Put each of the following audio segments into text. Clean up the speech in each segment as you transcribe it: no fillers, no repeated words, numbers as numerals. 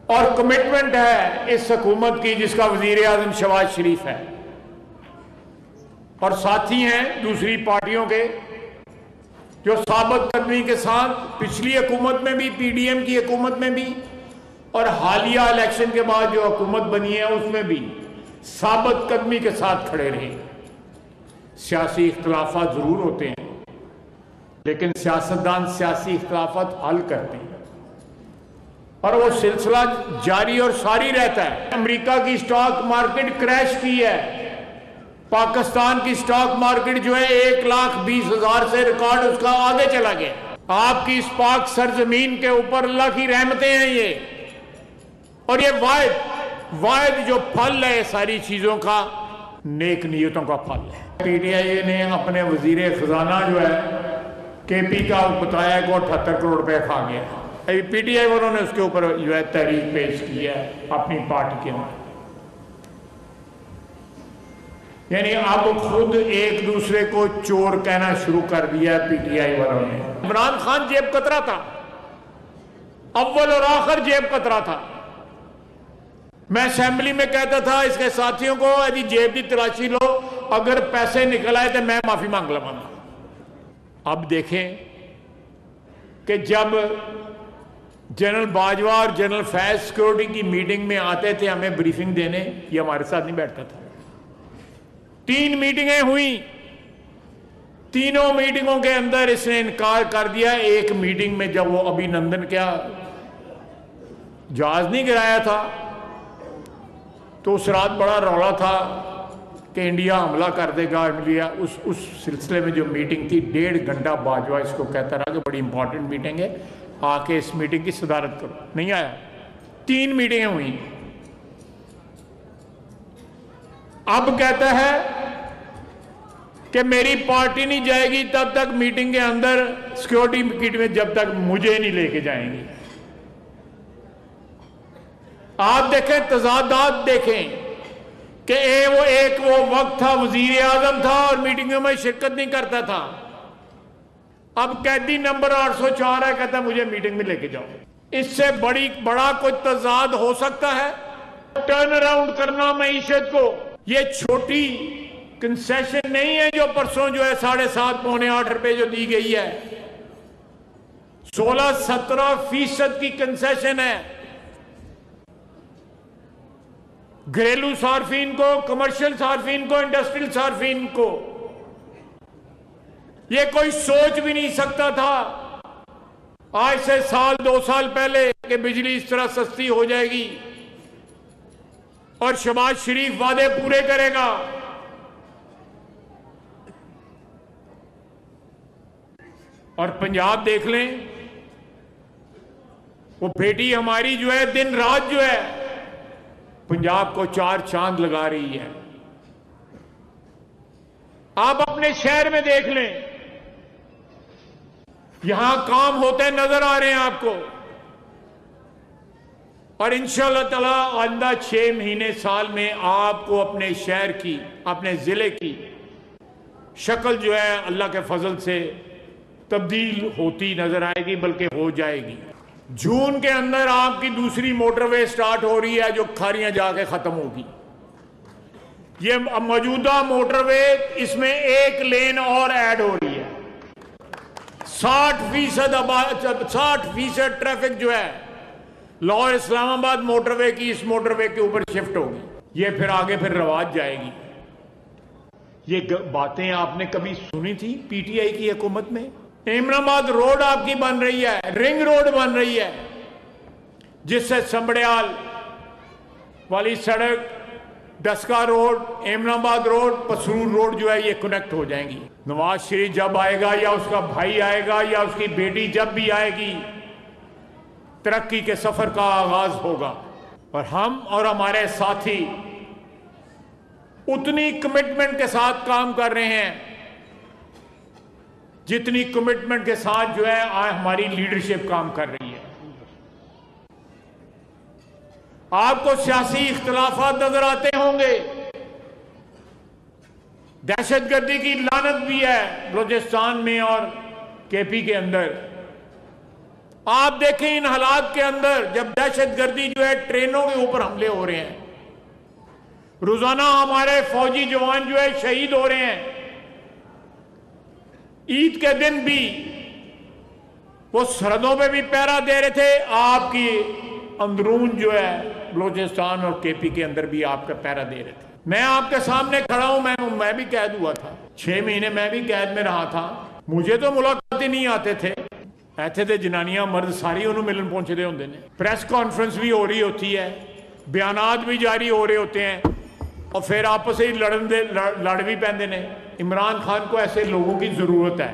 और कमिटमेंट है इस हुकूमत की जिसका वजीर आजम शहबाज शरीफ है और साथी हैं दूसरी पार्टियों के जो साबित कदमी के साथ पिछली हुकूमत में भी, पीडीएम की हुकूमत में भी और हालिया इलेक्शन के बाद जो हुकूमत बनी है उसमें भी साबित कदमी के साथ खड़े रहे। सियासी इख्तलाफात जरूर होते हैं लेकिन सियासतदान सियासी इख्तलाफात हल करते हैं और वो सिलसिला जारी और सारी रहता है। अमेरिका की स्टॉक मार्केट क्रैश की है, पाकिस्तान की स्टॉक मार्केट जो है 1,20,000 से रिकॉर्ड उसका आगे चला गया। आपकी इस पाक सरजमीन के ऊपर अल्लाह की रहमतें हैं ये, और ये वायद जो फल है सारी चीजों का नेक नियतों का फल है। पीटीआई ने अपने वजीर खजाना जो है केपी का बताया कि 78 करोड़ रुपए खा गया। अभी पीटीआई वालों ने उसके ऊपर जो है तहरीक पेश की है अपनी पार्टी के अंदर। यानी अब खुद एक दूसरे को चोर कहना शुरू कर दिया है पीटीआई वालों ने। इमरान खान जेब कतरा था, अव्वल और आखिर जेब कतरा था। मैं असेंबली में कहता था इसके साथियों को यदि जेब की तलाशी लो, अगर पैसे निकल आए तो मैं माफी मांग लूंगा। अब देखें कि जब जनरल बाजवा और जनरल फैज सिक्योरिटी की मीटिंग में आते थे हमें ब्रीफिंग देने, ये हमारे साथ नहीं बैठता था। 3 मीटिंगें हुई, तीनों मीटिंगों के अंदर इसने इनकार कर दिया। एक मीटिंग में जब वो अभिनंदन क्या जहाज नहीं गिराया था तो उस रात बड़ा रौला था कि इंडिया हमला कर देगा। इंडिया उस सिलसिले में जो मीटिंग थी 1.5 घंटा बाजवा इसको कहता रहा कि बड़ी इंपॉर्टेंट मीटिंग है, आके इस मीटिंग की सदारत करो। नहीं आया। 3 मीटिंगें हुई। अब कहता है कि मेरी पार्टी नहीं जाएगी तब तक मीटिंग के अंदर, सिक्योरिटी मीटिंग में, जब तक मुझे नहीं लेके जाएंगी। आप देखें, तजादात देखें कि वो वक्त था वजीर आजम था और मीटिंगों में शिरकत नहीं करता था। अब कैदी नंबर 804 है, कहता मुझे मीटिंग में लेके जाओ। इससे बड़ा कोई तजाद हो सकता है? टर्न अराउंड करना मईशत को, ये छोटी कंसेशन नहीं है जो परसों जो है 7.5 पौने 8 रुपए जो दी गई है। 16-17% की कंसेशन है घरेलू सार्फिन को, कमर्शियल सार्फिन को, इंडस्ट्रियल सार्फिन को। ये कोई सोच भी नहीं सकता था आज से 1-2 साल पहले कि बिजली इस तरह सस्ती हो जाएगी और शहबाज शरीफ वादे पूरे करेगा। और पंजाब देख लें, वो बेटी हमारी जो है दिन रात जो है पंजाब को 4 चांद लगा रही है। आप अपने शहर में देख लें, यहां काम होते नजर आ रहे हैं आपको। और इंशाअल्लाह ताला आइंदा 6 महीने साल में आपको अपने शहर की, अपने जिले की शक्ल जो है अल्लाह के फजल से तब्दील होती नजर आएगी, बल्कि हो जाएगी। जून के अंदर आपकी दूसरी मोटरवे स्टार्ट हो रही है जो खारियां जाके खत्म होगी। ये मौजूदा मोटरवे, इसमें 1 लेन और ऐड हो रही है। 60% ट्रैफिक जो है लाहौर इस्लामाबाद मोटरवे की इस मोटरवे के ऊपर शिफ्ट होगी। ये फिर आगे फिर रवाज जाएगी। ये बातें आपने कभी सुनी थी पीटीआई की हुकूमत में? इमराबाद रोड आपकी बन रही है, रिंग रोड बन रही है जिससे संबड़ियाल वाली सड़क, Daska road, Imrabad road, Pasrur road जो है ये कनेक्ट हो जाएंगी। नवाज शरीफ जब आएगा या उसका भाई आएगा या उसकी बेटी जब भी आएगी, तरक्की के सफर का आगाज होगा। और हम और हमारे साथी उतनी कमिटमेंट के साथ काम कर रहे हैं जितनी कमिटमेंट के साथ जो है आज हमारी लीडरशिप काम कर रही है। आपको सियासी इख्तलाफात नजर आते होंगे, दहशतगर्दी की लानत भी है बलूचिस्तान में और केपी के अंदर। आप देखें इन हालात के अंदर जब दहशतगर्दी जो है ट्रेनों के ऊपर हमले हो रहे हैं, रोजाना हमारे फौजी जवान जो है शहीद हो रहे हैं, ईद के दिन भी वो सरहदों पे भी पहरा दे रहे थे, आपकी अंदरून जो है बलूचिस्तान और केपी के अंदर भी आपका पहरा दे रहे थे। मैं आपके सामने खड़ा हूं, मैं भी कैद हुआ था, 6 महीने मैं भी कैद में रहा था। मुझे तो मुलाकात ही नहीं आते थे, ऐसे थे जनानियां मर्द सारी उन्होंने मिलन पहुंचते होंगे ने। प्रेस कॉन्फ्रेंस भी हो रही होती है, बयानात भी जारी हो रहे होते हैं, और फिर आपस में लड़ भी पैंदे ने। इमरान खान को ऐसे लोगों की जरूरत है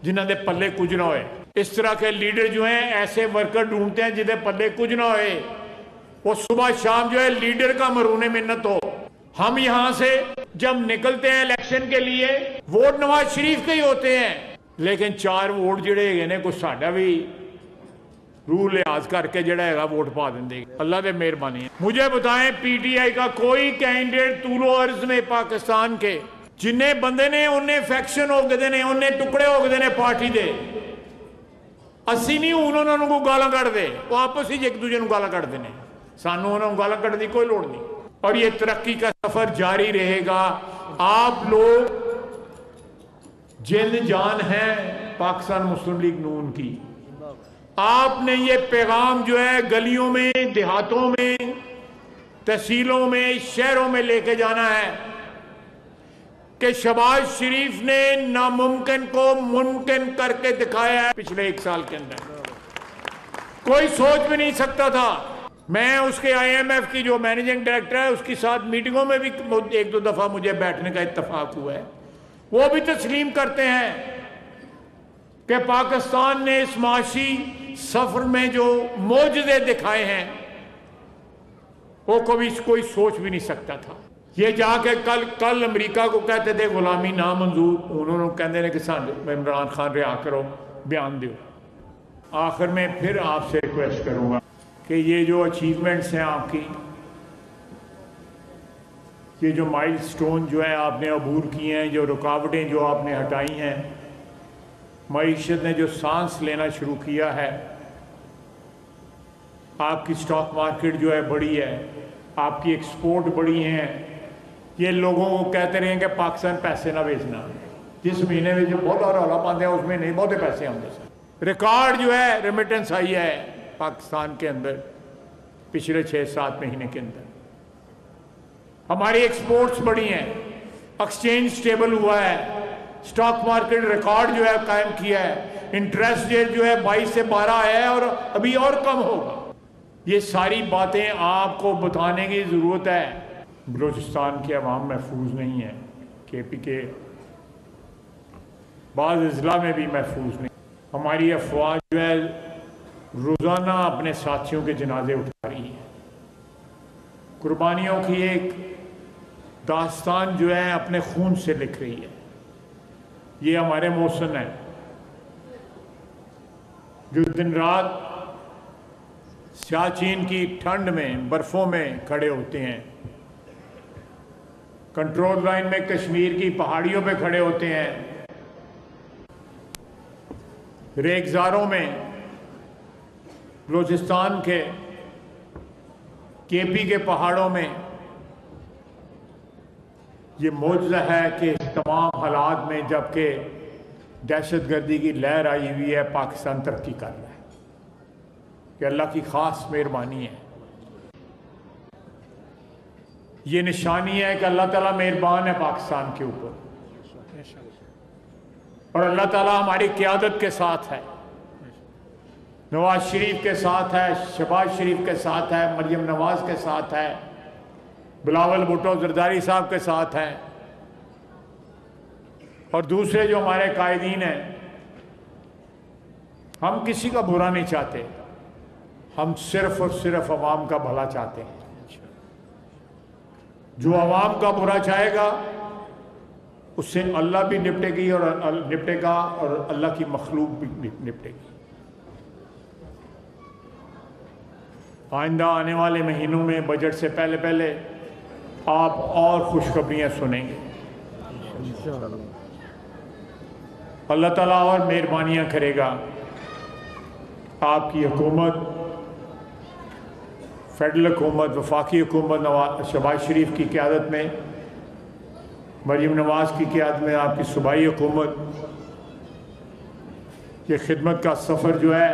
जिन्होंने पल्ले कुछ ना होए। इस तरह के लीडर जो हैं ऐसे वर्कर ढूंढते हैं जिन्हें पल्ले कुछ ना होए, वो सुबह शाम जो है लीडर का मरूने मिन्नत हो। हम यहां से जब निकलते हैं इलेक्शन के लिए, वोट नवाज शरीफ के ही होते हैं, लेकिन 4 वोट जिहड़े हैगे ने कुछ साडा भी रूल लिहाज करके जड़ा है वोट पा देंगे। अल्लाह की मेहरबानी है। मुझे बताएं, पीटीआई का कोई कैंडिडेट तूलो अर्ज में पाकिस्तान के जिन्हें बंदे ने उन्हें फैक्शन हो गए ने, उन्हें टुकड़े हो गए ने पार्टी दे, असी नहीं हूं उन्होंने को गाला कढ़ दे, वो आपस ही एक दूसरे को गाला कढ़ते हैं, सानू उन्होंने गाला कढ़ने की कोई लोड़ नहीं। और ये तरक्की का सफर जारी रहेगा। आप लोग जिंद जान है पाकिस्तान मुस्लिम लीग नून की, आपने ये पैगाम जो है गलियों में, देहातों में, तहसीलों में, शहरों में लेके जाना है कि शहबाज शरीफ ने नामुमकिन को मुमकिन करके दिखाया है। पिछले 1 साल के अंदर कोई सोच भी नहीं सकता था। मैं उसके IMF की जो मैनेजिंग डायरेक्टर है उसके साथ मीटिंगों में भी 1-2 दफा मुझे बैठने का इत्तेफाक हुआ है, वो भी तस्लीम करते हैं कि पाकिस्तान ने इस माशी सफर में जो मोजज़े दिखाए हैं वो कभी कोई सोच भी नहीं सकता था। ये जाके कल अमेरिका को कहते थे गुलामी ना मंजूर, उन्होंने कहते हैं कि सानू इमरान खान रिहा करो, बयान दो। आखिर में फिर आपसे रिक्वेस्ट करूंगा कि ये जो अचीवमेंट्स हैं आपकी, ये जो माइलस्टोन जो है आपने अबूर किए हैं, जो रुकावटें जो आपने हटाई हैं, मईशत ने जो सांस लेना शुरू किया है, आपकी स्टॉक मार्केट जो है बड़ी है, आपकी एक्सपोर्ट बड़ी हैं, ये लोगों को कहते रहे कि पाकिस्तान पैसे ना बेचना, जिस महीने में जो बहुत रौला पाते हैं उसमें नहीं बहुत पैसे आते सर। रिकॉर्ड जो है रेमिटेंस आई है पाकिस्तान के अंदर पिछले 6-7 महीने के अंदर। हमारी एक्सपोर्ट्स बढ़ी हैं, एक्सचेंज स्टेबल हुआ है, स्टॉक मार्केट रिकॉर्ड जो है कायम किया है, इंटरेस्ट रेट जो है 22 से 12 है और अभी और कम होगा। ये सारी बातें आपको बताने की ज़रूरत है। बलूचिस्तान के अवाम महफूज नहीं है, केपी के बाज़ अज़ला में भी महफूज नहीं। हमारी अफवाज जो है रोज़ाना अपने साथियों के जनाजे उठा रही है, कुर्बानियों की एक दास्तान जो है अपने खून से लिख रही है। ये हमारे मौसन है जो दिन रात सियाचिन की ठंड में, बर्फों में खड़े होते हैं, कंट्रोल लाइन में कश्मीर की पहाड़ियों पे खड़े होते हैं, रेगिस्तानों में बलूचिस्तान के केपी के पहाड़ों में। ये मौजज़ा है कि इस तमाम हालात में जबकि दहशतगर्दी की लहर आई हुई है, पाकिस्तान तरक्की कर रहा है, कि अल्लाह की ख़ास मेहरबानी है। ये निशानी है कि अल्लाह ताला मेहरबान है पाकिस्तान के ऊपर, और अल्लाह ताला हमारी क़यादत के साथ है, नवाज शरीफ के साथ है, शहबाज शरीफ के साथ है, मरियम नवाज के साथ है, बिलावल भुट्टो जरदारी साहब के साथ हैं, और दूसरे जो हमारे कायदीन हैं। हम किसी का बुरा नहीं चाहते, हम सिर्फ और सिर्फ अवाम का भला चाहते हैं। जो अवाम का बुरा चाहेगा उससे अल्लाह भी निपटेगी और निपटेगा, और अल्लाह की मखलूक भी निपटेगी। आइंदा आने वाले महीनों में बजट से पहले पहले आप और खुशखबरियां सुनेंगे। अल्लाह ताला और मेहरबानियां करेगा, आपकी हुकूमत, फेडरल हुकूमत, वफाकी हुकूमत शहबाज शरीफ की क़यादत में, मरीम नवाज़ की क़यादत में आपकी सूबाई हुकूमत, ये खिदमत का सफ़र जो है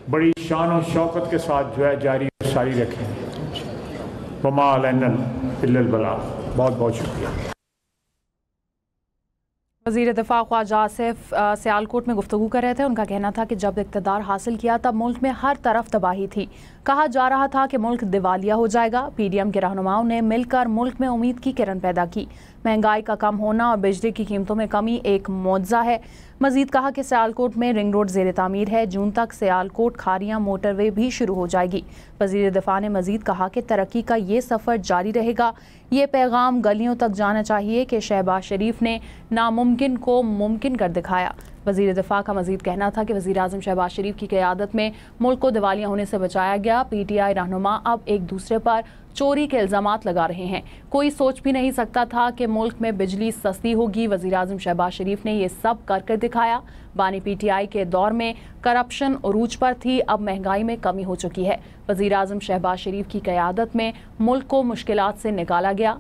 बड़ी शान और शौकत के साथ जो है जारी और सारी रखेंगे। वमा अलैना इल्लल बलाग। बहुत बहुत शुक्रिया। वज़ीर दिफ़ा ख्वाजा आसिफ सियालकोट में गुफ्तगू कर रहे थे। उनका कहना था कि जब इक़्तिदार हासिल किया तब मुल्क में हर तरफ तबाही थी। कहा जा रहा था कि मुल्क दिवालिया हो जाएगा। PDM के रहनुमाओं ने मिलकर मुल्क में उम्मीद की किरण पैदा की। महंगाई का कम होना और बिजली की कीमतों में कमी एक मुआवजा है। मजीद कहा कि सियालकोट में रिंग रोड ज़ेर तामीर है। जून तक सियालकोट खारियां मोटरवे भी शुरू हो जाएगी। वज़ीर दिफ़ा ने मजीद कहा कि तरक्की का ये सफ़र जारी रहेगा। ये पैगाम गलियों तक जाना चाहिए कि शहबाज शरीफ ने नामुमकिन को मुमकिन कर दिखाया। वज़ीर दिफ़ा का मजीद कहना था कि वज़ीर आज़म शहबाज शरीफ की क़यादत में मुल्क को दिवालिया होने से बचाया गया। PTI रहनुमा अब एक दूसरे पर चोरी के इल्ज़ामात लगा रहे हैं। कोई सोच भी नहीं सकता था कि मुल्क में बिजली सस्ती होगी। वज़ीर आज़म शहबाज शरीफ ने ये सब कर दिखाया। बानी PTI के दौर में करप्शन उरूज पर थी, अब महंगाई में कमी हो चुकी है। वज़ीर आज़म शहबाज शरीफ की क़यादत में मुल्क को मुश्किलात से निकाला गया।